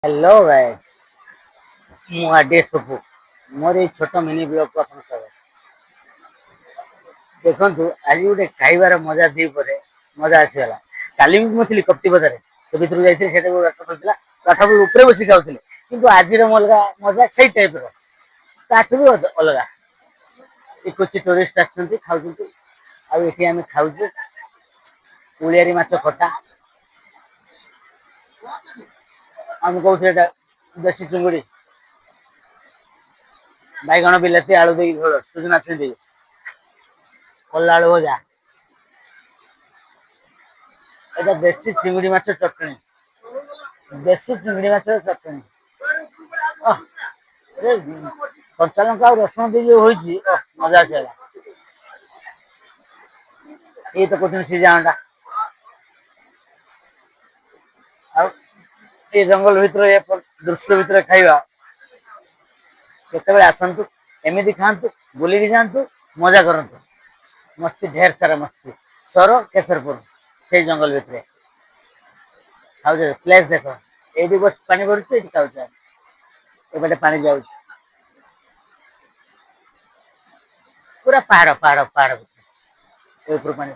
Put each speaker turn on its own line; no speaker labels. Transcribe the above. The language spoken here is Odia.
हेलो गाइस ମୁଁ ଆଡେ ସବୁ ମୋର ଏଇ ଛୋଟ ମିନି ବ୍ଲଗକୁ ଆପଣ ସ୍ୱାଗତ। ଦେଖନ୍ତୁ ଆଜି ଗୋଟେ ଖାଇବାର ମଜା ଦି ପରେ ମଜା ଆସିଗଲା। କାଲି ବି ମୁଁ ଥିଲି କପ୍ତି ବଜାରରେ, ସେ ଭିତରକୁ ଯାଇଥିଲି, ସେଟା ଗୋଟେ ରଥ ପଡ଼ିଥିଲା, ରଥ ଉପରେ ବସି ଖାଉଥିଲେ। କିନ୍ତୁ ଆଜିର ମଜା ସେଇ ଟାଇପର, ତାଠୁ ବି ଅଲଗା। କିଛି ଟୁରିଷ୍ଟ ଆସିଛନ୍ତି, ଖାଉଛନ୍ତି, ଆଉ ଏଠି ଆମେ ଖାଉଛୁ ଉଳିଆରି ମାଛ ଖଟା। ଆମେ କହୁଛୁ ଏଇଟା ଦେଶୀ ଚିଙ୍ଗୁଡ଼ି, ବାଇଗଣ ବିଲାତି ଆଳୁ ଦେଇକି ଝୋଳ, ସୁଜନା ଛୁଇଁ ଦେଇକି, କଲା ଆଳୁ ଭଜା। ଏଇଟା ଦେଶୀ ଚିଙ୍ଗୁଡ଼ି ମାଛ ଚଟଣି, ଦେଶୀ ଚିଙ୍ଗୁଡ଼ି ମାଛ ଚଟଣି। କଞ୍ଚା ଲଙ୍କା ଆଉ ରସୁଣ ଦେଇ ଯୋଉ ହେଇଛି, ମଜା ଆସିଗଲା। ଇଏ ତ କହୁଛନ୍ତି ସିଝା ଅଣ୍ଡା। ଆଉ ଏ ଜଙ୍ଗଲ ଭିତରେ, ଏ ଦୃଶ୍ୟ ଭିତରେ ଖାଇବା, କେତେବେଳେ ଆସନ୍ତୁ, ଏମିତି ଖାଆନ୍ତୁ, ବୁଲିକି ଯାଆନ୍ତୁ, ମଜା କରନ୍ତୁ। ମସ୍ତି ଢେର ସାରା ମସ୍ତି। ସର କେଶରପୁର ସେଇ ଜଙ୍ଗଲ ଭିତରେ ଖାଉଛ, ପ୍ଲେସ ଦେଖ, ଏଇଠି ବସ ପାଣି ପଡୁଛି, ଏଇଠି ଖାଉଛ, ଏପଟେ ପାଣି ଯାଉଛି, ପୁରା ପାହାଡ ପାହାଡ ପାହାଡ ଭିତରେ ଉପରୁ ପାଣି।